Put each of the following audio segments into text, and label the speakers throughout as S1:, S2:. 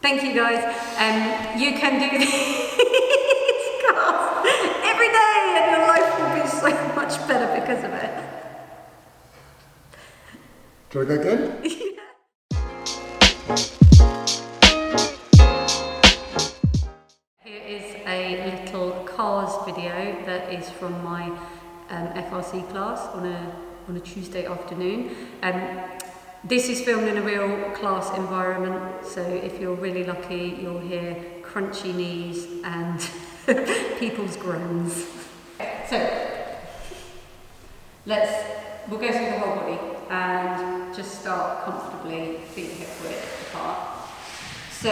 S1: Thank you guys. You can do these cars every day and your life will be so much better because of it.
S2: Try that again?
S1: Here is a little cars video that is from my FRC class on a Tuesday afternoon. This is filmed in a real class environment, so if you're really lucky, you'll hear crunchy knees and people's groans. So, we'll go through the whole body and just start comfortably, feet hip width apart. So,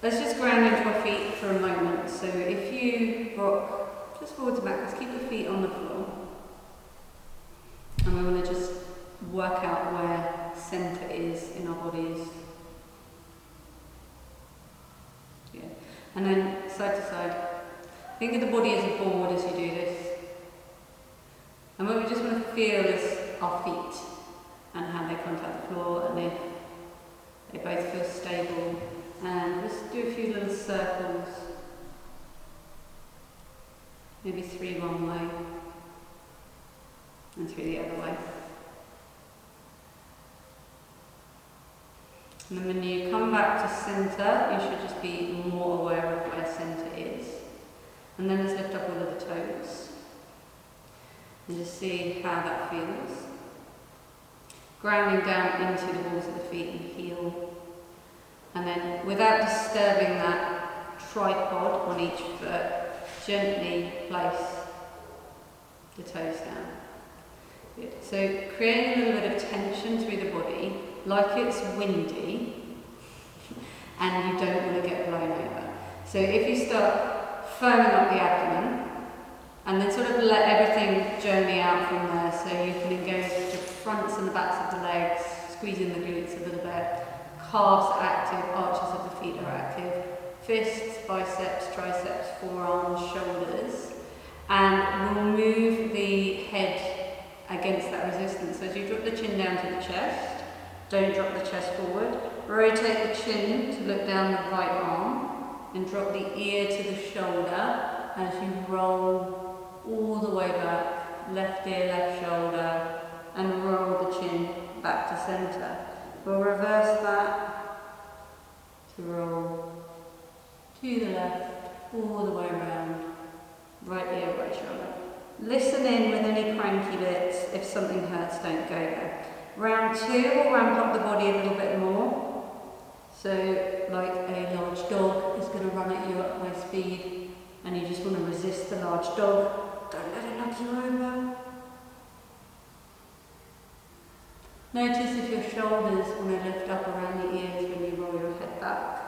S1: let's just ground into our feet for a moment. So if you rock just forwards and backwards, keep the feet on the floor. And we want to just work out where centre is in our bodies. Yeah. And then side to side. Think of the body as a board as you do this. And what we just want to feel is our feet and how they contact the floor and if they both feel stable. And let's do a few little circles. Maybe 3 one way and 3 the other way. And then when you come back to centre, you should just be more aware of where centre is. And then let's lift up all of the toes. And just see how that feels. Grounding down into the balls of the feet and heel. And then, without disturbing that tripod on each foot, gently place the toes down. Good. So, creating a little bit of tension through the body, like it's windy, and you don't want to get blown over. So, if you start firming up the abdomen, and then sort of let everything journey out from there, so you can engage the fronts and the backs of the legs, squeezing the glutes a little bit. Calves are active, arches of the feet are active, fists, biceps, triceps, forearms, shoulders, and we'll move the head against that resistance. So as you drop the chin down to the chest, don't drop the chest forward, rotate the chin to look down the right arm, and drop the ear to the shoulder as you roll all the way back, left ear, left shoulder, and roll the chin back to centre. We'll reverse that to roll to the left, all the way around, right ear, right shoulder. Listen in with any cranky bits. If something hurts, don't go there. Round 2, we'll ramp up the body a little bit more. So, like a large dog is going to run at you at high speed, and you just want to resist the large dog. Don't let it knock you over. Notice if your shoulders want to lift up around the ears when you roll your head back.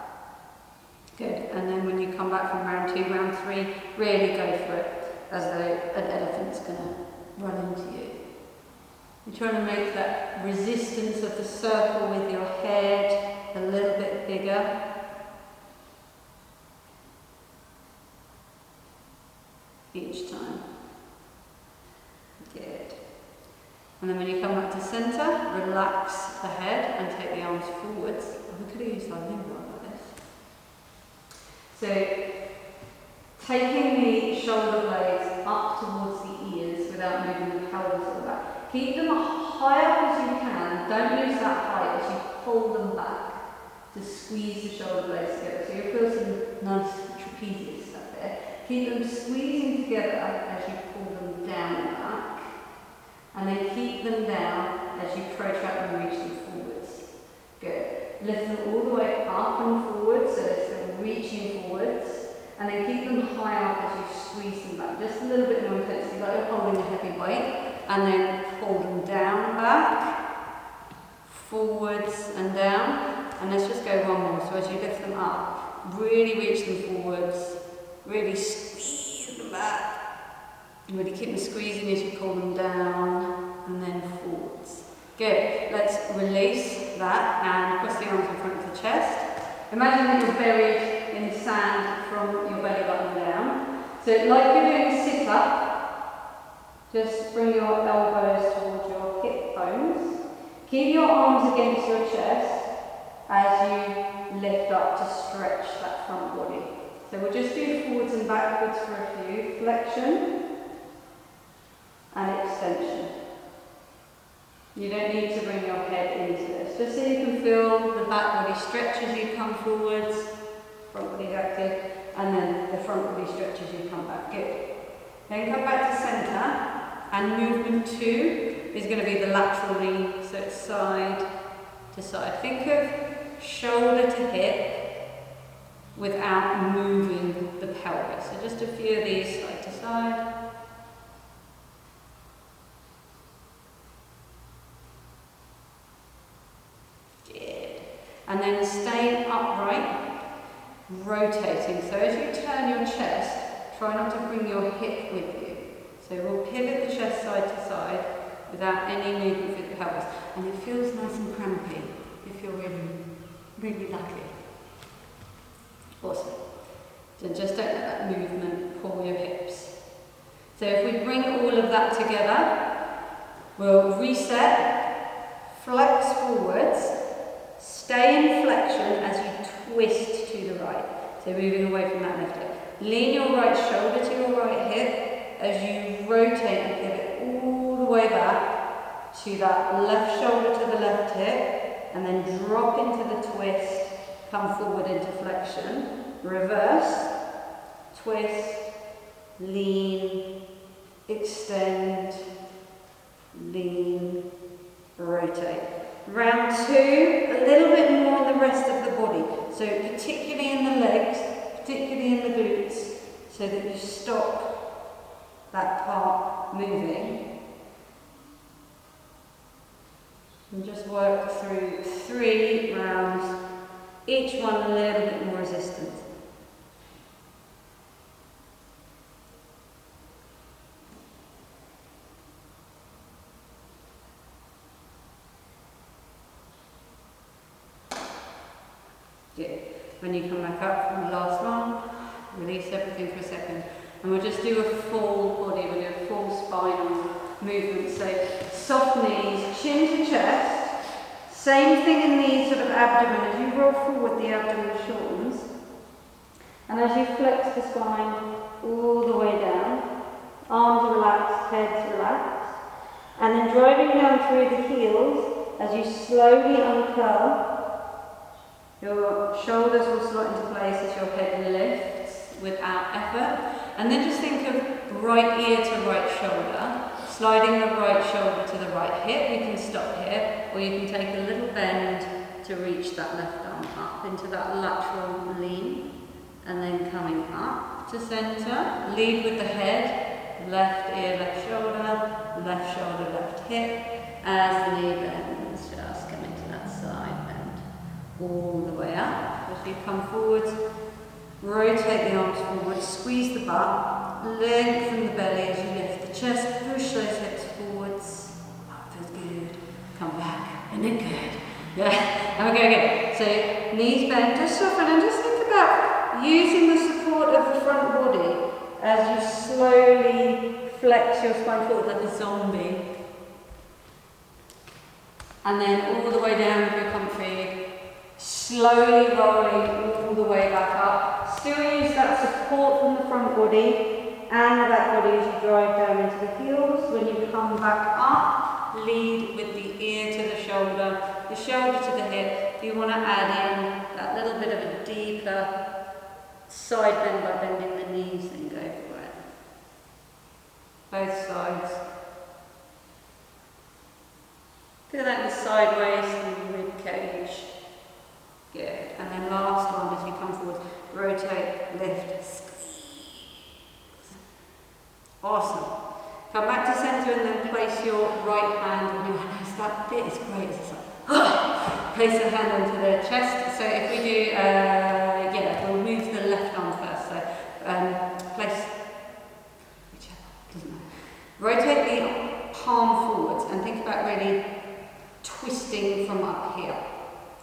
S1: Good. And then when you come back from round 2, round 3, really go for it, as though an elephant's going to run into you. You're trying to make that resistance of the circle with your head a little bit bigger. Each time. Good. And then when you come back to centre, relax the head and take the arms forwards. Oh, we could have used our limb like this. So, taking the shoulder blades up towards the ears without moving the pelvis at the back. Keep them high up as you can. Don't lose that height as you pull them back to squeeze the shoulder blades together. So you'll feel some nice trapezius stuff there. Keep them squeezing together as you pull them down and back. And then keep them down as you protract and reach them forwards. Good. Lift them all the way up and forwards, so they're reaching forwards. And then keep them high up as you squeeze them back. Just a little bit more intensity, like you're holding a heavy weight. And then pull them down and back, forwards and down. And let's just go one more. So as you lift them up, really reach them forwards, really squeeze them back. Really keep them squeezing as you pull them down and then forwards. Good. Let's release that and cross the arms in front of the chest. Imagine that you're buried in sand from your belly button down. So like you're doing a sit-up, just bring your elbows towards your hip bones. Keep your arms against your chest as you lift up to stretch that front body. So we'll just do forwards and backwards for a few. Flexion and extension. You don't need to bring your head into this. Just so you can feel the back body stretch as you come forwards, front body active, and then the front body stretch as you come back. Good. Then come back to centre, and movement 2 is going to be the lateral lean, so it's side to side. Think of shoulder to hip without moving the pelvis. So just a few of these side to side. And then staying upright, rotating. So as you turn your chest, try not to bring your hip with you. So we'll pivot the chest side to side without any movement with the pelvis. And it feels nice and crampy if you're really, really lucky. Awesome. So just don't let that movement pull your hips. So if we bring all of that together, we'll reset, flex forwards, stay in flexion as you twist to the right. So moving away from that left hip. Lean your right shoulder to your right hip as you rotate and pivot all the way back to that left shoulder to the left hip, and then drop into the twist, come forward into flexion, reverse, twist, lean, extend, lean, rotate. Round 2, a little bit more on the rest of the body. So particularly in the legs, particularly in the glutes, so that you stop that part moving. And just work through 3 rounds, each one a little bit more resistance. Good. When you come back up from the last one, release everything for a second. And we'll just do a full body, we'll do a full spinal movement. So soft knees, chin to chest. Same thing in the sort of abdomen. As you roll forward, the abdomen shortens. And as you flex the spine all the way down, arms relaxed, heads relaxed. And then driving down through the heels, as you slowly uncurl, your shoulders will slot into place as your head lifts without effort. And then just think of right ear to right shoulder, sliding the right shoulder to the right hip. You can stop here, or you can take a little bend to reach that left arm up into that lateral lean. And then coming up to centre, lead with the head, left ear, left shoulder, left hip. As the knee bends, just come into that side bend. All the way up. As you come forwards, rotate the arms forward, squeeze the butt, lengthen the belly as you lift the chest, push those hips forwards. Oh, feels good. Come back, and then good. Yeah, and we're going again. So knees bend, just soften, and just think about using the support of the front body as you slowly flex your spine forward like a zombie. And then all the way down if you're comfy. Slowly rolling all the way back up. Still use that support from the front body and the back body as you drive down into the heels. When you come back up, lead with the ear to the shoulder to the hip. If you want to add in that little bit of a deeper side bend by bending the knees, then go for it. Both sides. Feel that in the side waist and the rib cage. Good. And then last one as you come forward, rotate, lift, squeeze. Awesome. Come back to centre and then place your right hand on your hands. That bit is great. It's like, place your hand onto the chest. So if we do, we'll move to the left arm first. So place, whichever, doesn't matter. Rotate the palm forwards and think about really twisting from up here.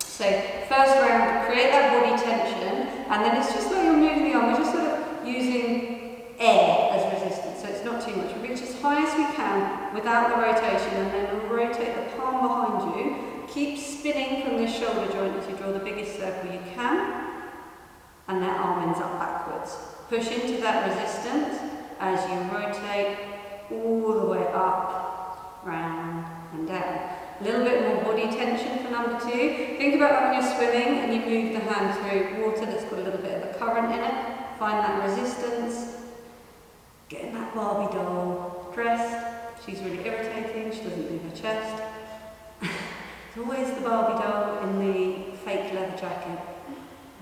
S1: So first round, create that body tension, and then it's just like you're moving the arm. We're just sort of using air as resistance, so it's not too much. We reach as high as we can without the rotation, and then rotate the palm behind you. Keep spinning from the shoulder joint as you draw the biggest circle you can. Push into that resistance as you rotate all the way up, round and down. A little bit more body tension for number 2. Think about when you're swimming and you move the hand through water that's got a little bit of a current in it. Find that resistance. Getting that Barbie doll dressed. She's really irritating, she doesn't leave her chest. It's always the Barbie doll in the fake leather jacket.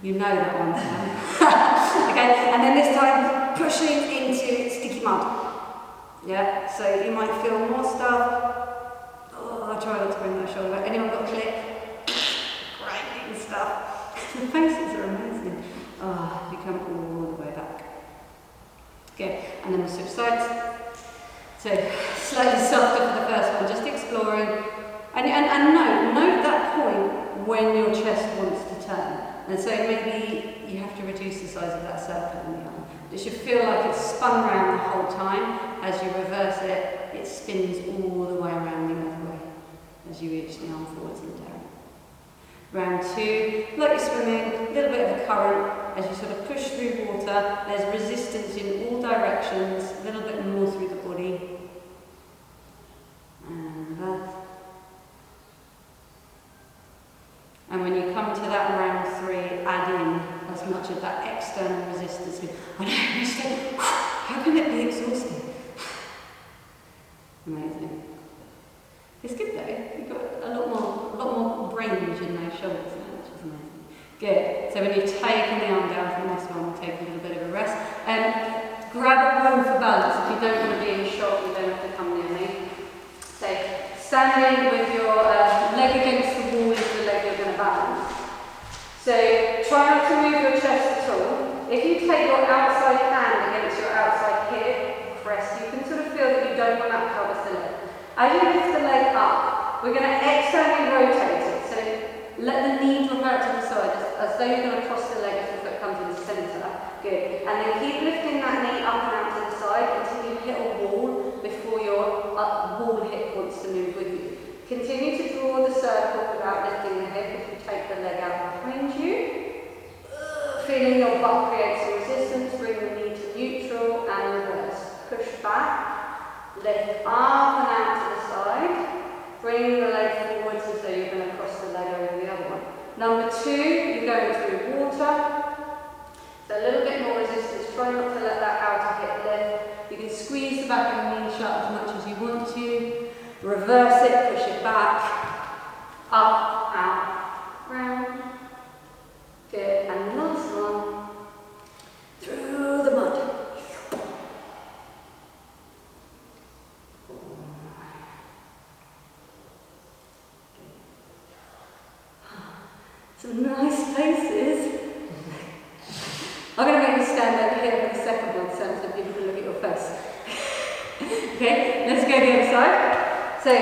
S1: You know that one. Okay, and then this time pushing into sticky mud. Yeah, so you might feel more stuff. Oh, I'll try not to bring that shoulder back. Anyone got a clip? Grinding stuff. The faces are amazing. Oh, you come all the way back. Okay, and then we'll switch sides. So slightly softer for the first one, just exploring. And note that point when your chest wants to turn. And so maybe you have to reduce the size of that circle in the arm. It should feel like it's spun round the whole time. As you reverse it, it spins all the way around the other way as you reach the arm forwards and down. Round 2, like you're swimming, a little bit of a current. As you sort of push through water, there's resistance in all directions, a little bit more through the body. And reverse. And when you come to that round 3, add in as much of that external resistance. I know, how can it be exhausting? Amazing. It's good though. You've got a lot more range in those shoulders now, which is amazing. Good. So when you've taken the arm down from this one, we'll take a little bit of a rest. Grab a roll for balance. If you don't want to be in shock, you don't have to come near me. So standing with your leg against the wall is the leg you're going to balance. So try not to move your chest at all. If you take your outside hand against your outside hip, press, you can sort of feel that you don't want that pelvis to lift. As you lift the leg up, we're going to externally rotate it. So let the knee drop out to the side as though you're going to cross the leg as the foot comes in the centre. Good. And then keep lifting that knee up and out to the side until you hit a wall before your wall hip wants to move with you. Continue to draw the circle without lifting the hip if you take the leg out behind you. Feeling your butt create some resistance, bring the knee to neutral and reverse. Push back, lift up and out to the side. Bring the leg forwards as though you're going to cross the leg over the other one. Number 2, you're going through water. So a little bit more resistance. Try not to let that outer hip lift. You can squeeze the back of the knee shut as much as you want to. Reverse it, push it back. Up, out, round. Good. And last one. Through the mud. Some nice faces. I'm going to make you stand over here for the second one so people can look at your face. Okay, let's go the other side. So,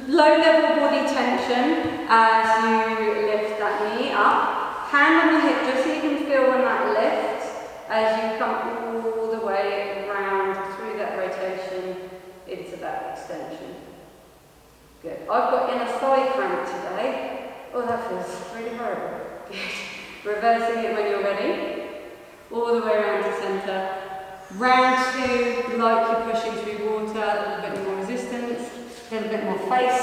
S1: low level body tension as you lift that knee up. Hand on the hip just so you can feel when that lifts as you come all the way around through that rotation into that extension. Good. I've got inner thigh cramp today. Oh, that feels really horrible. Good. Reversing it when you're ready. All the way around to centre. Round 2, like you're pushing through water, a little bit more resistance, a little bit more face.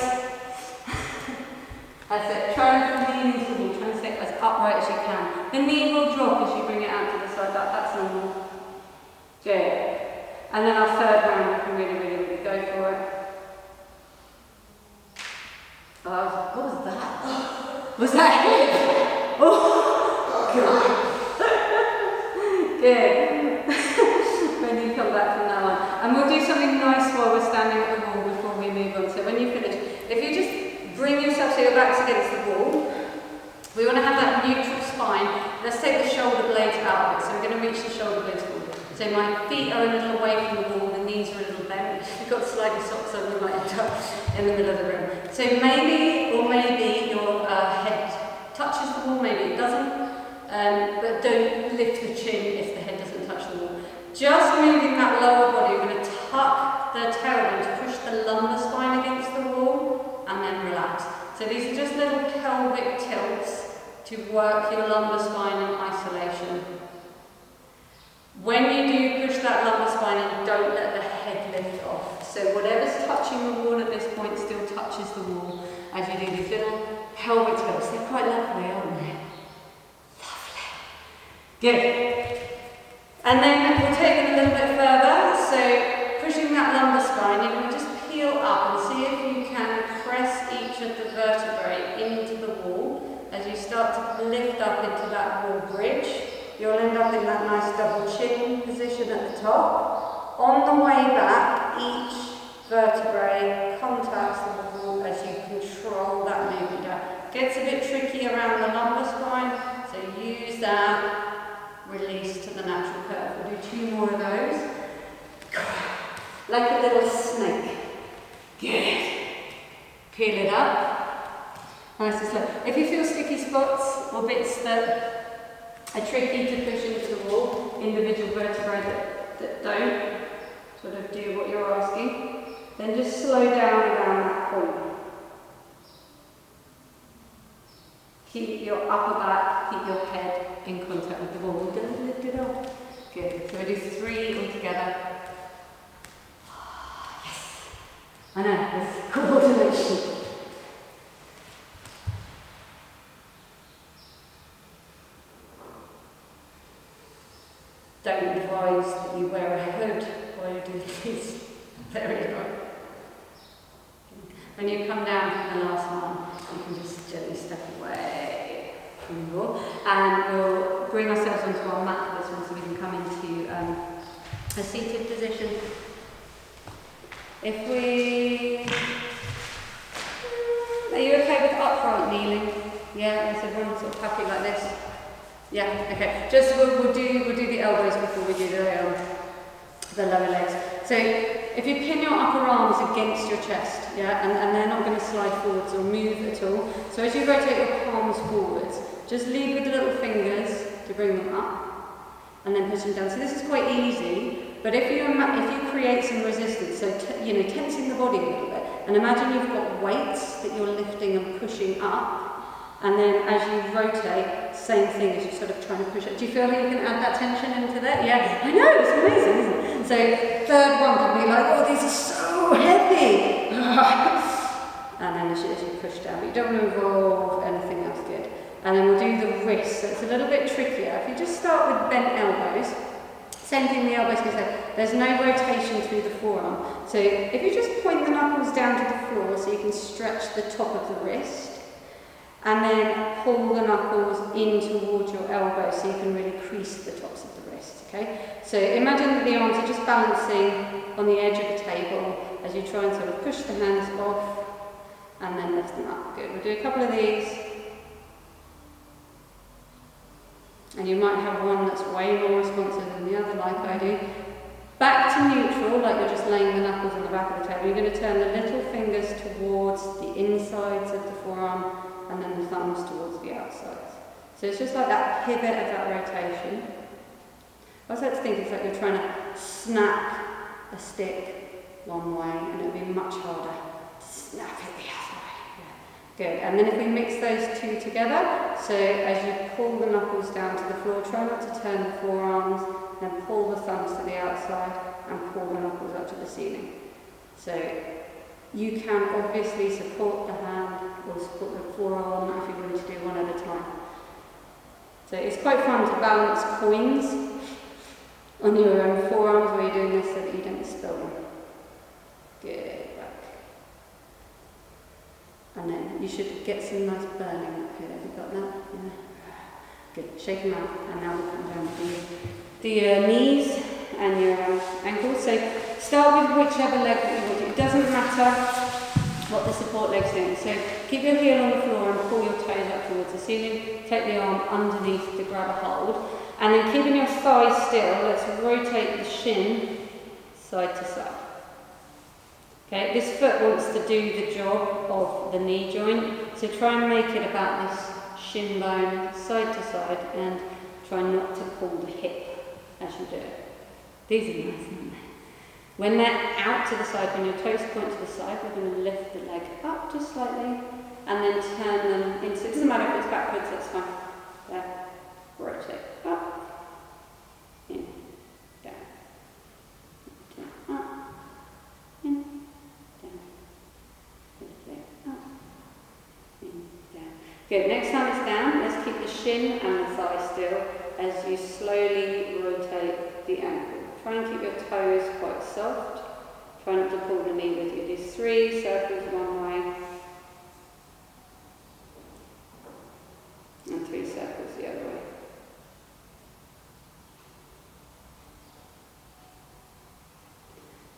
S1: That's it. Try and lean into the wall, try and stay as upright as you can. The knee will drop as you bring it out to the side, that's normal. Good. And then our third round, we can really go for it. What was that? Was that it? Oh, God. Good. When you come back from that one. And we'll do something nice while we're standing at the wall before we move on. So when you finish, if you just bring yourself so your back's against the wall, we want to have that neutral spine. Let's take the shoulder blades out of it. So we're going to reach the shoulder blades forward. So my feet are a little away from the wall, the knees are a little bent. If you've got sliding socks on, you might end up in the middle of the room. So maybe your head touches the wall, maybe it doesn't. But don't lift the chin if the head doesn't touch the wall. Just moving that lower body, we're going to tuck the tailbone to push the lumbar spine against the wall and then relax. So these are just little pelvic tilts to work your lumbar spine in isolation. When you do push that lumbar spine in, don't let the head lift off. So whatever's touching the wall at this point still touches the wall as you do these little pelvic twists. They're quite lovely, aren't they? Lovely. Good. And then we'll take it a little bit further. So pushing that lumbar spine, you're going to just peel up and see if you can press each of the vertebrae into the wall as you start to lift up into that wall bridge. You'll end up in that nice double chin position at the top. On the way back, each vertebrae contacts the wall as you control that movement down. Gets a bit tricky around the lumbar spine, so use that release to the natural curve. We'll do 2 more of those. Like a little snake. Good. Peel it up. Nice and slow. If you feel sticky spots or bits that are tricky to push into the wall, individual vertebrae that don't sort of do what you're asking, then just slow down around that point. Keep your upper back, keep your head in contact with the wall. Don't lift it up. Good. So we do 3 altogether. Yes. I know, there's coordination. Don't advise that you wear a hood while you do these. Very good. When you come down from the last one, you can just gently step away from the wall. And we'll bring ourselves onto our mat for this one so we can come into a seated position. If we... Are you okay with upright kneeling? Yeah, is everyone sort of happy like this? Yeah, okay. Just we'll do the elbows before we do the lower legs. So if you pin your upper arms against your chest, yeah, and they're not going to slide forwards or move at all. So as you rotate your palms forwards, just lead with the little fingers to bring them up, and then push them down. So this is quite easy, but if you create some resistance, so tensing the body a little bit, and imagine you've got weights that you're lifting and pushing up. And then as you rotate, same thing as you're sort of trying to push it. Do you feel like you can add that tension into that? Yeah, I know, it's amazing, isn't it? So third one can be like, oh, these are so heavy. And then as you push down, but you don't want to involve anything else good. And then we'll do the wrists, so it's a little bit trickier. If you just start with bent elbows, same thing the elbows can say, there's no rotation through the forearm. So if you just point the knuckles down to the floor so you can stretch the top of the wrist, and then pull the knuckles in towards your elbow so you can really crease the tops of the wrists, okay? So imagine that the arms are just balancing on the edge of the table as you try and sort of push the hands off and then lift them up. Good, we'll do a couple of these. And you might have one that's way more responsive than the other, like I do. Back to neutral, like you're just laying the knuckles on the back of the table. You're going to turn the little fingers towards the insides of the forearm and then the thumbs towards the outsides. So it's just like that pivot of that rotation. I also like to think it's like you're trying to snap a stick one way and it'll be much harder to snap it the other way. Yeah. Good, and then if we mix those 2 together, so as you pull the knuckles down to the floor, try not to turn the forearms, then pull the thumbs to the outside and pull the knuckles up to the ceiling. So you can obviously support the hand or support the forearm if you're going to do one at a time. So it's quite fun to balance coins on your forearms while you're doing this so that you don't spill them. Good, back. And then you should get some nice burning up here. Have you got that? Yeah. Good, shake them out. And now we'll come down to your knees and your ankles. So start with whichever leg that you want to. It doesn't matter what the support leg's doing. So keep your heel on the floor and pull your toes up towards the ceiling. Take the arm underneath to grab a hold. And then keeping your thighs still, let's rotate the shin side to side. Okay, this foot wants to do the job of the knee joint. So try and make it about this shin bone side to side and try not to pull the hip as you do it. These are nice, aren't they? When they're out to the side, when your toes point to the side, we're going to lift the leg up just slightly and then turn them into, it doesn't matter if it's backwards, that's fine. There, rotate up, in, Good, next time it's down, let's keep the shin and the thigh still as you slowly rotate the ankle. Try and keep your toes quite soft. Try not to pull the knee with you. Do 3 circles one way and 3 circles the other way.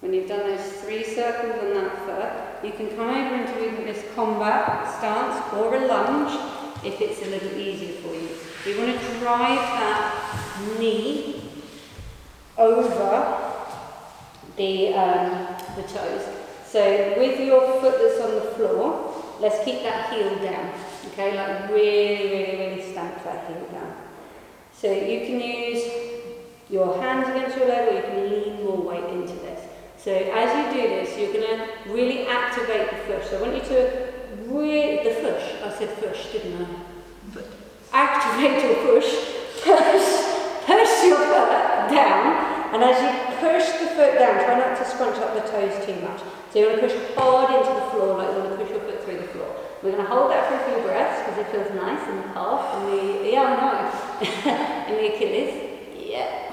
S1: When you've done those 3 circles on that foot, you can come over into either this combat stance or a lunge if it's a little easier for you. You want to drive that knee over the toes. So with your foot that's on the floor, let's keep that heel down. Okay, like really stamp that heel down. So you can use your hands against your leg, or you can lean more weight into this. So as you do this, you're going to really activate the push. So I want you to the push. I said push, didn't I? But activate your push. Push your foot down, and as you push the foot down, try not to scrunch up the toes too much. So you want to push hard into the floor, like you want to push your foot through the floor. We're going to hold that for a few breaths because it feels nice in the calf and the and the Achilles. Yeah.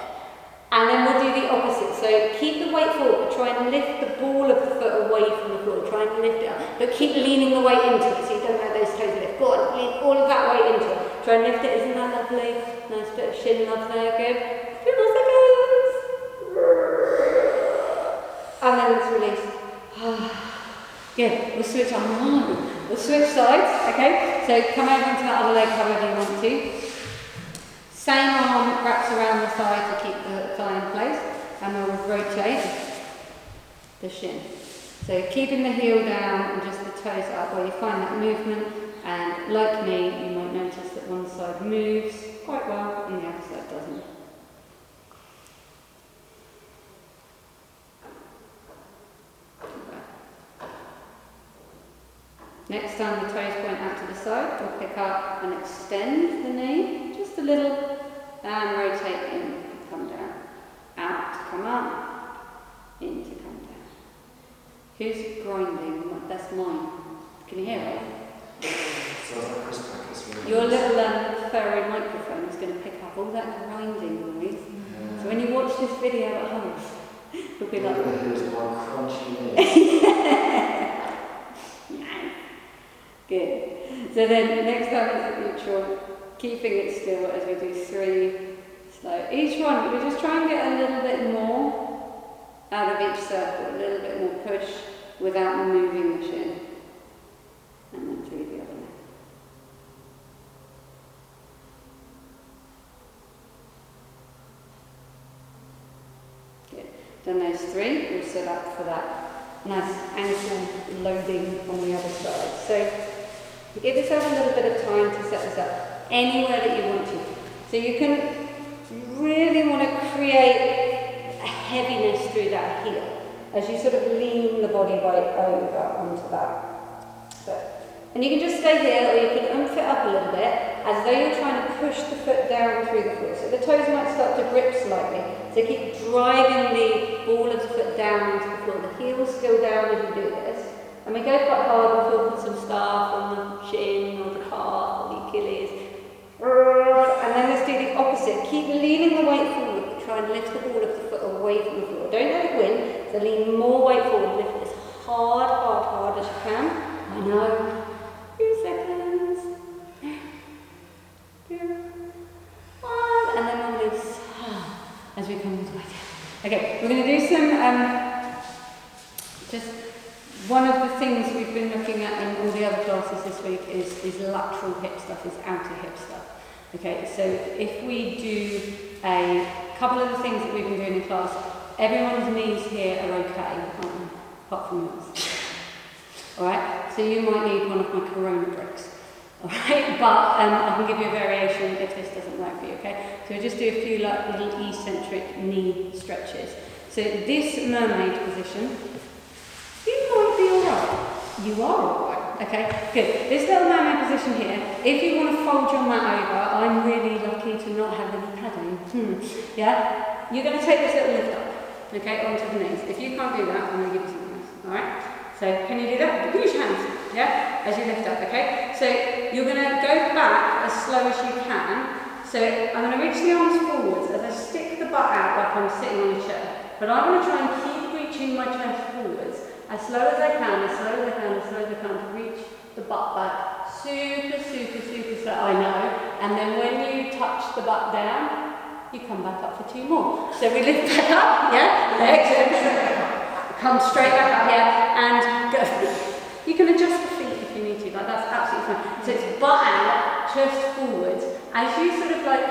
S1: And then we'll do the opposite. So keep the weight forward, but try and lift the ball of the foot away from the floor. Try and lift it up, but keep leaning the weight into it so you don't let those toes lift. Go on, lean all of that weight into it. Try and lift it. Isn't that lovely? Nice bit of shin love there. Good. 2 more seconds. And then let's release. Good. We'll switch on. We'll switch sides. Okay. So come over into that other leg however you want to. Same arm wraps around the thigh to keep the thigh in place, and we'll rotate the shin. So keeping the heel down and just the toes up where you find that movement, and like me, you might notice that one side moves quite well and the other side doesn't. Next time the toes point out to the side, we'll pick up and extend the knee just a little, and rotate in to come down. Out to come up, in to come down. Who's grinding? That's mine. Can you hear it? Your little furry microphone is going to pick up all that grinding noise. Yeah. So when you watch this video at home, you'll be like... Good. So then next time it's at neutral, keeping it still as we do 3 slow. Each one, we just try and get a little bit more out of each circle, a little bit more push without moving the shin. And then through the other leg. Good. Done those 3, we'll set up for that nice ankle loading on the other side. So give yourself a little bit of time to set this up anywhere that you want to. So you can really want to create a heaviness through that heel as you sort of lean the body weight over onto that foot. And you can just stay here, or you can oomph it up a little bit as though you're trying to push the foot down through the floor. So the toes might start to grip slightly. So keep driving the ball of the foot down into the floor. The heel's still down as you do this. And we go quite hard, we'll put some stuff on the shin or the calf or the Achilles. And then let's do the opposite. Keep leaning the weight forward. Try and lift the ball of the foot away from the floor. Don't let it win. So lean more weight forward. Lift it as hard as you can. I know. 2 seconds. 2, 1. And then we'll release as we come all the way down. Okay, we're going to do some just one of the things we've been looking at in all the other classes this week is lateral hip stuff, is outer hip stuff. Okay, so if we do a couple of the things that we've been doing in class, everyone's knees here are okay, apart from yours. Alright, so you might need one of my Corona bricks. Alright, but I can give you a variation if this doesn't work for you, okay? So we'll just do a few like little eccentric knee stretches. So this mermaid position, you might be alright. You are alright. Okay, good. This little mermaid position here, if you want to fold your mat over, I'm really lucky to not have any padding. Yeah? You're going to take this little lift up, okay, onto the knees. If you can't do that, I'm going to give you something else. Alright? So, can you do that? Use your hands. Yeah? as you lift up, okay? So you're going to go back as slow as you can. So I'm going to reach the arms forwards as I stick the butt out like I'm sitting on a chair. But I'm going to try and keep reaching my chest forwards as slow as I can, as slow as I can, as slow as I can to reach the butt back. Super, super, super slow, I know. And then when you touch the butt down, you come back up for 2 more. So we lift back up, yeah? Legs, come straight back up, yeah? And go. You can adjust the feet if you need to, like that's absolutely fine. So it's butt out, chest forwards. As you sort of like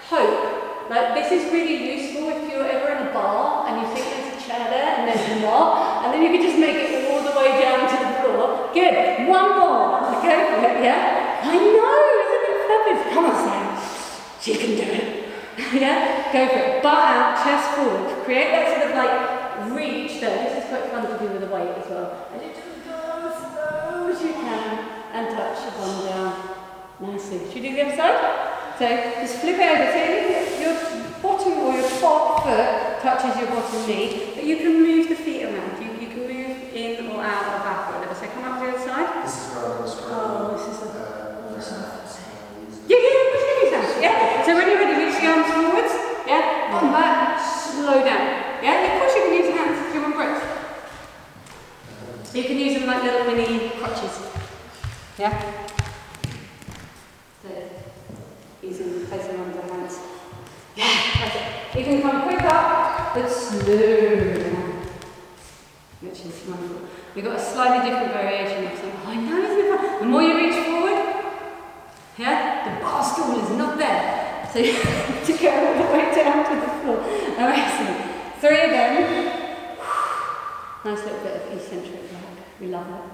S1: hope, like this is really useful if you're ever in a bar and you think there's a chair there and there's not, and then you can just make it all the way down to the floor. Good, 1 more, okay, yeah? I know, isn't it fabulous? Come on, Sam, she can do it. Yeah, go for it. Butt out, chest forward. Create that sort of like reach there. This is quite fun to do with the weight as well. And you just go as slow as you can and touch the bum down nicely. Should we do the other side? So just flip it over. So your bottom or your top foot touches your bottom knee, but you can move the feet around. You can move in or out or back or whatever. So come up to the other side.
S2: This is where I'm going to struggle.
S1: Oh, this is yeah. So when you're ready, reach the arms forwards. Yeah. Bottom back. Slow down. Yeah. Of course you can use your hands if you want breath. You can use them like little mini crutches. Yeah. So using placing on the hands. Yeah. That's it. You can come quick up, but slow down, which is wonderful. We've got a slightly different variation of something. Oh, I know, isn't it fun? The more you reach forward, yeah, the bar stool is not there. So you have to go all the way down to the floor. Amazing. 3 of them. Nice little bit of eccentric leg. We love it.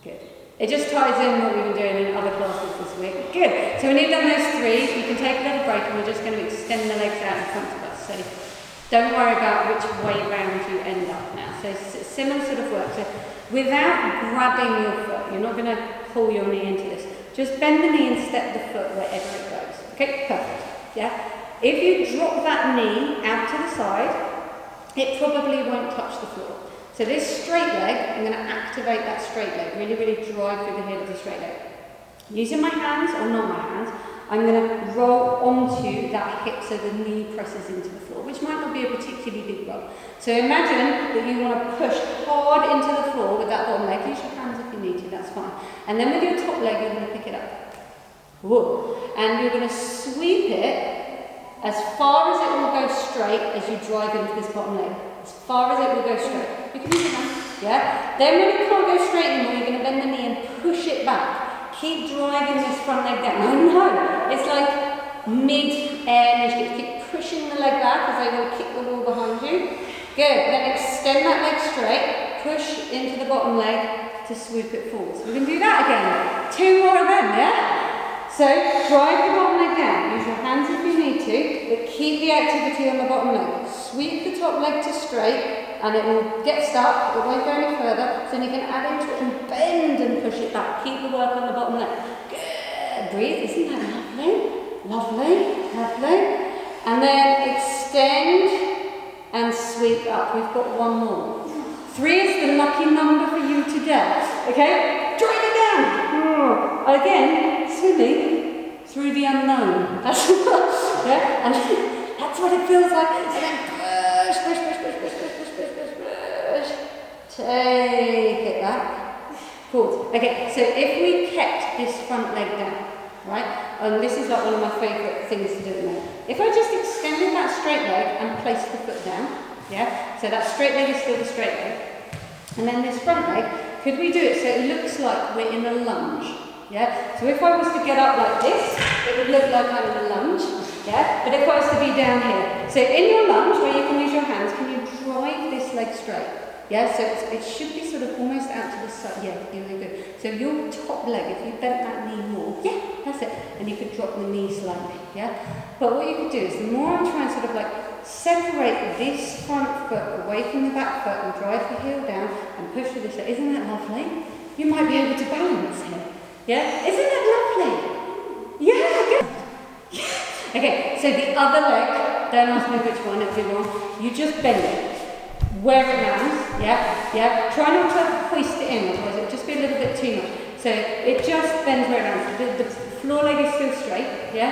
S1: Good. It just ties in what we've been doing in other classes this week. Good. So when you've done those 3, you can take a little break and we're just going to extend the legs out in front of us. So don't worry about which way round you end up now. So similar sort of work. So without grabbing your foot, you're not going to pull your knee into this. Just bend the knee and step the foot wherever it goes. Okay, perfect. Yeah? If you drop that knee out to the side, it probably won't touch the floor. So this straight leg, I'm going to activate that straight leg, really, really drive through the heel of the straight leg. Using my hands, or not my hands, I'm going to roll onto that hip so the knee presses into the floor, which might not be a particularly big roll. So imagine that you want to push hard into the floor with that bottom leg. Use your hands if you need to, that's fine. And then with your top leg, you're going to pick it up. Whoa. And you're going to sweep it as far as it will go straight as you drive into this bottom leg. As far as it will go straight. You can use your hands, yeah? Then when it can't go straight anymore, you're going to bend the knee and push it back. Keep driving this front leg down. Oh no! It's like mid-air initiative. Keep pushing the leg back as they will kick the wall behind you. Good. Then extend that leg straight. Push into the bottom leg to swoop it forward. So we can do that again. 2 more of them, yeah? So drive the bottom leg down. Use your hands if you need to, but keep the activity on the bottom leg. Sweep the top leg to straight. And it will get stuck, it won't go any further, so then you can add into it and bend and push it back. Keep the work on the bottom leg. Good, breathe, isn't that lovely? Lovely, lovely. And then extend and sweep up. We've got 1 more. 3 is the lucky number for you today. Okay, drive it down. Again, swimming through the unknown. That's yeah, and that's what it feels like. And then push, push, push, push, push, push. Take it back. Forward. Okay, so if we kept this front leg down, right, and this is like one of my favourite things to do at the moment. If I just extended that straight leg and placed the foot down, yeah, so that straight leg is still the straight leg, and then this front leg, could we do it so it looks like we're in a lunge? Yeah, so if I was to get up like this, it would look like I'm in a lunge, yeah, but if I was to be down here, so in your lunge where you can use your hands, can you drive this leg straight? Yeah, so it should be sort of almost out to the side. Yeah, you're really good. So your top leg, if you bent that knee more, yeah, that's it. And you could drop the knee slightly, yeah. But what you could do is, the more I'm trying to sort of like separate this front foot away from the back foot and drive the heel down and push through this leg. Isn't that lovely? You might be able to balance here. Yeah, isn't that lovely? Yeah, good. Yeah. Okay, so the other leg, don't ask me which one, it'll be wrong. You just bend it. Where it lands, yeah. Try not to hoist it in, otherwise it'll just be a little bit too much. So it just bends right around. So the floor leg is still straight, yeah?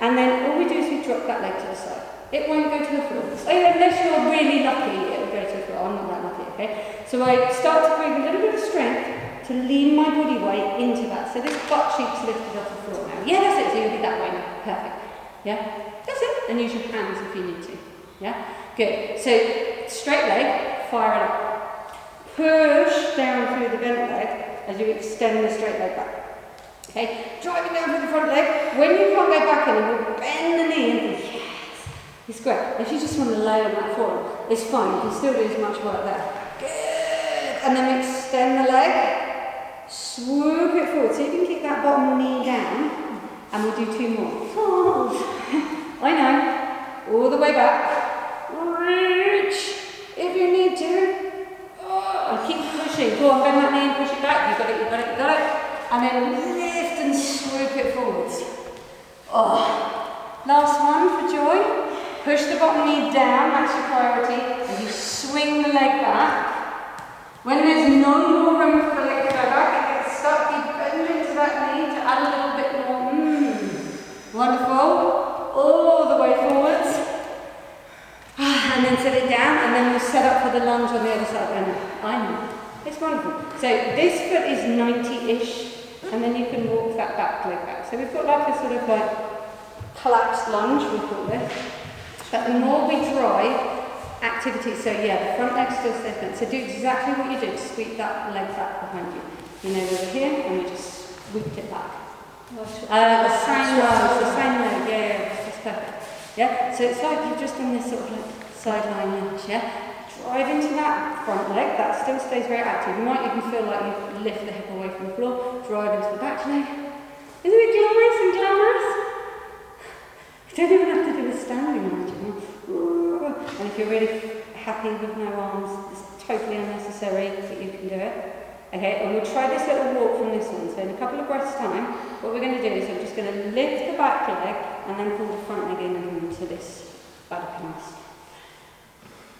S1: And then all we do is we drop that leg to the side. It won't go to the floor. Unless you're really lucky, it'll go to the floor. I'm not that lucky, okay? So I start to bring a little bit of strength to lean my body weight into that. So this butt cheek's lifted off the floor now. Yeah, that's it. So you'll be that way now. Perfect. Yeah? That's it. And use your hands if you need to. Yeah? Good. So straight leg, fire it up. Push down through the bent leg as you extend the straight leg back. Okay? Driving down through the front leg. When you can't go back anymore, bend the knee and think, yes. It's great. If you just want to lay on that forearm, it's fine. You can still do as much work there. Good. And then extend the leg. Swoop it forward. So you can keep that bottom knee down. And we'll do 2 more. Oh, I know. All the way back. Reach if you need to. Oh, keep pushing. Go on, bend that knee and push it back. You got it, you got it, you got it. And then lift and swoop it forwards. Oh. Last one for joy. Push the bottom knee down, that's your priority. And you swing the leg back. When there's no more room for the leg to go back, it gets stuck. You bend into that knee to add a little bit more. Wonderful. All the way forwards. And then set it down, and then we'll set up for the lunge on the other side. I know. It's wonderful. So this foot is 90-ish, and then you can walk that back leg back. So we've got like a sort of like collapsed lunge, we call this. But the more we drive activity, so yeah, the front leg still stays bent. So do exactly what you did, sweep that leg back behind you. You know, over here, and we just sweeped it back. The same leg, yeah, that's perfect. Yeah, so it's like you've just done this sort of like sideline lunge, yeah? Drive into that front leg, that still stays very active. You might even feel like you lift the hip away from the floor, drive into the back leg. Isn't it glorious and glamorous? You don't even have to do a standing lunge. And if you're really happy with no arms, it's totally unnecessary that you can do it. Okay, and we'll try this little walk from this one. So in a couple of breaths' time, what we're going to do is I'm just going to lift the back leg and then pull the front leg in and into this Baddha-Konasana.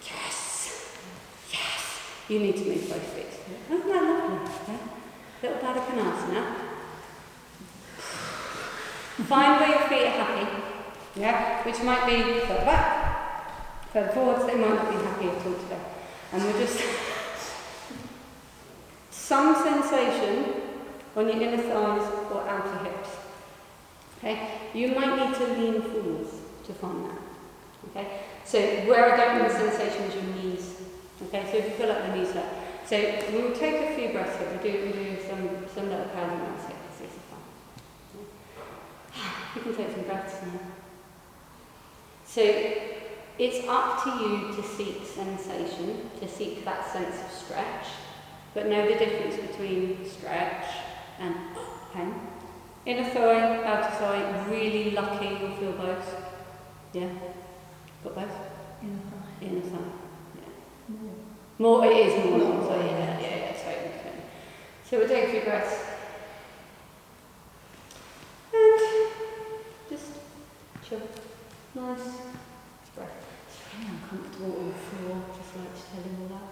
S1: Yes! Yes! You need to move both feet. Isn't that lovely? Yeah? Little Baddha-Konasana. Find where your feet are happy. Yeah? Which might be further back, further forwards. They might not be happy at all today. And we're just... some sensation on your inner thighs or outer hips. Okay? You might need to lean forwards to find that. Okay? So where I don't want the sensation is your knees. Okay? So if you feel like the knees hurt. So we'll take a few breaths here. We'll do some little pounding rounds here. This is fun. You can take some breaths now. So it's up to you to seek sensation, to seek that sense of stretch. But know the difference between stretch and pain. Inner thigh, outer thigh, really lucky you'll feel both. Yeah? Got both? Inner thigh. Inner thigh. Yeah. More, it is more. So yeah, totally. So we'll take a few breaths. And just chill. Nice breath. It's really uncomfortable on the floor, just like to tell you all that.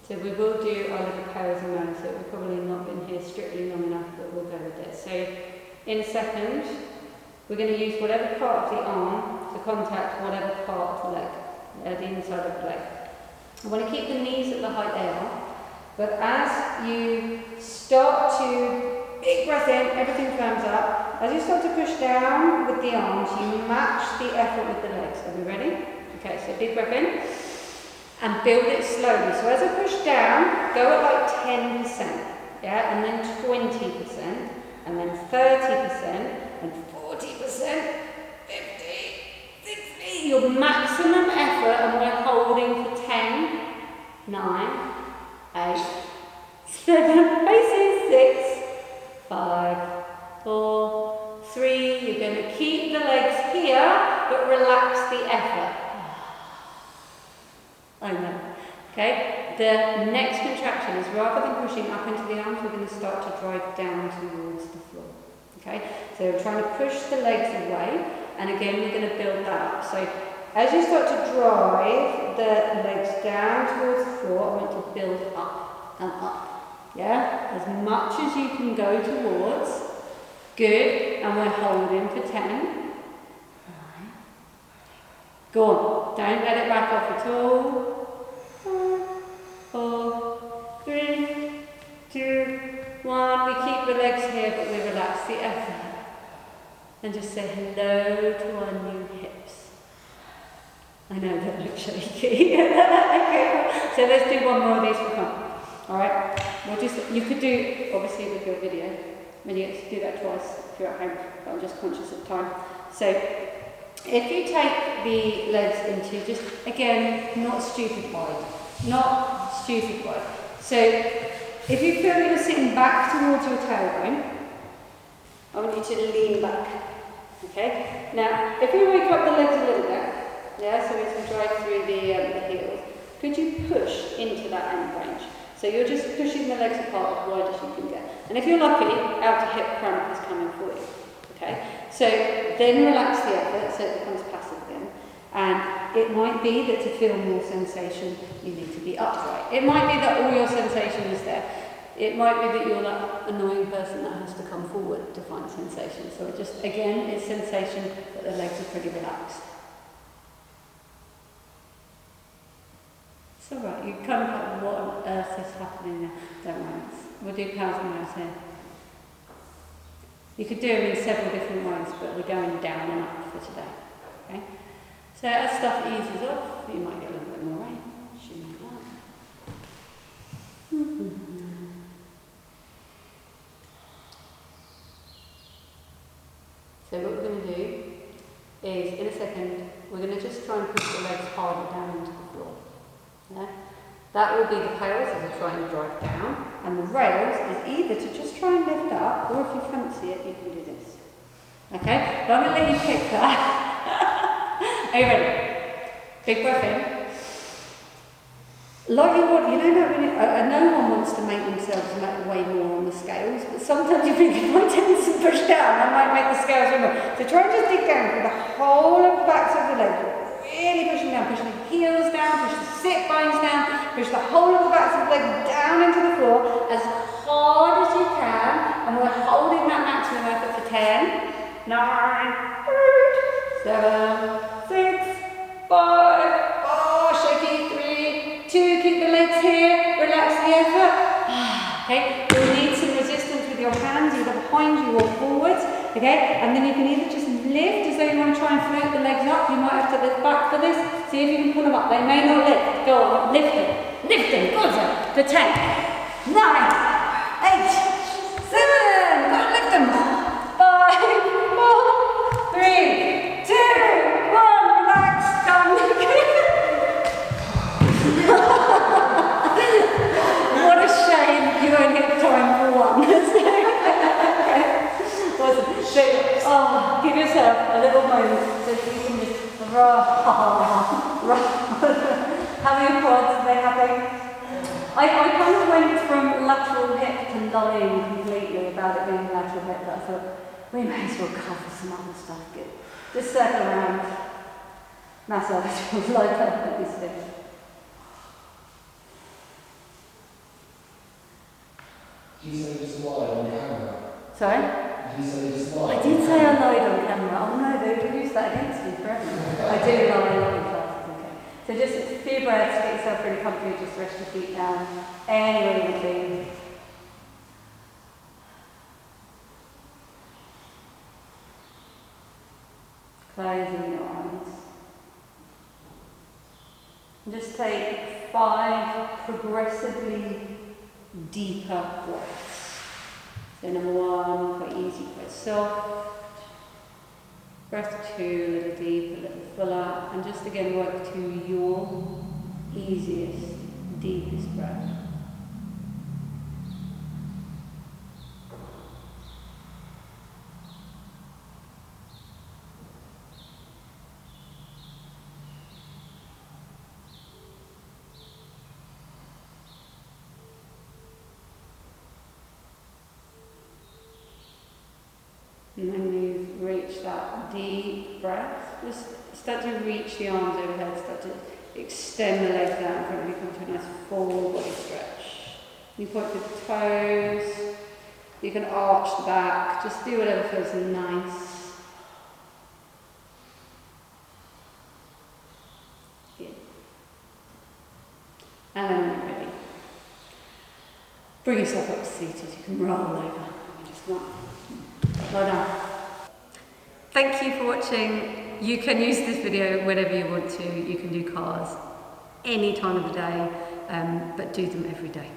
S1: So we will do our little pairs and moans, so we've probably not been here strictly long enough, but we'll go with it. So in a second, we're going to use whatever part of the arm to contact whatever part of the leg, the inside of the leg. I want to keep the knees at the height they are, but as you start to, big breath in, everything firms up. As you start to push down with the arms, you match the effort with the legs. Are we ready? Okay, so big breath in. And build it slowly. So as I push down, go at like 10%, yeah, and then 20%, and then 30%, and 40%, 50, 60, your maximum effort, and we're holding for 10, 9, 8, 7, 6, 5, 4, 3, you're going to keep the legs here, but relax the effort. I know. Okay? The next contraction is rather than pushing up into the arms, we're going to start to drive down towards the floor. Okay? So we're trying to push the legs away, and again we're going to build that up. So as you start to drive the legs down towards the floor, I want to build up and up. Yeah? As much as you can go towards. Good. And we're holding for 10. Go on. Don't let it back off at all. 5, 4, 3, 2, 1. We keep the legs here, but we relax the effort. And just say hello to our new hips. I know that looks shaky. Okay. So let's do one more of these for fun. Alright? You could do, obviously with your video, when you get to do that twice if you're at home, but I'm just conscious of time. So if you take the legs into just, again, not stupid wide. Not stupid wide. So if you feel you're sitting back towards your tailbone, I want you to lean back. Okay? Now, if we wake up the legs a little bit, yeah, so we can drive through the heels, could you push into that end range? So you're just pushing the legs apart as wide as you can get. And if you're lucky, outer hip cramp is coming for you. Okay? So then relax the effort so it becomes passive again. And it might be that to feel more sensation, you need to be upright. It might be that all your sensation is there. It might be that you're that annoying person that has to come forward to find sensation. So it just, again, it's sensation that the legs are pretty relaxed. It's alright, you kind of like, what on earth is happening there? Don't worry, we'll do pals and rounds here. You could do them in several different ways, but we're going down and up for today. Okay? So as stuff eases off, you might get a little bit more rain. So what we're going to do is, in a second, we're going to just try and push the legs harder down into the floor. Yeah? That will be the pails as we're trying to drive down, and the rails is either to just try and lift up, or if you fancy it, you can do this. Okay? But I'm going to let you pick that. Are you ready? Big breath in. Like you want, no one wants to make themselves weigh more on the scales, but sometimes you think if my tendency to push down, I might make the scales weigh more. So try and just dig down through the whole of the backs of the legs, really pushing down, push the heels down, push the sit bones down, push the whole of the backs of the legs down into the floor as hard as you can, and we're holding that maximum effort for 10, 9, 8, 7, 6, 5, shaky, 3, 2, keep the legs here, relax the effort. Okay, you'll need some resistance with your hands, either behind you or forwards. Okay, and then you can either just lift as though you want to try and float the legs up. You might have to lift back for this. See if you can pull them up. They may not lift. Go on, lift them. Lift them. Good. For 10, 9, 8, 7. Go on, lift them. 5, 4, 3, 2, 1. Relax. Done. What a shame you only have time for one. So, give yourself a little moment so that you can just have your quads, they're happy. I kind of went from lateral hip to lying completely about it being lateral hip, but I thought we may as well cover some other stuff. Good. Just circle around, massage, like that at this stage.
S2: Did you say just lied on camera?
S1: Sorry?
S2: Did you say just lied?
S1: I did say I lied on camera. Oh no, they will use that against me forever. I do lie a lot in classes, okay. So just a few breaths, get yourself really comfy, just rest your feet down. Anywhere you feel. Closing your eyes. And just take 5 progressively deeper breaths. So number 1, quite easy, quite soft. Breath 2, a little deeper, a little fuller. And just again work to your easiest, deepest breath. And when you've reached that deep breath, just start to reach the arms overhead, start to extend the legs out in front of you, come to a nice full body stretch. You point to the toes, you can arch the back, just do whatever feels nice. Yeah. And then when you're ready, bring yourself up to seated, you can roll over, you just want, lie down. Thank you for watching. You can use this video whenever you want to. You can do cars any time of the day, but do them every day.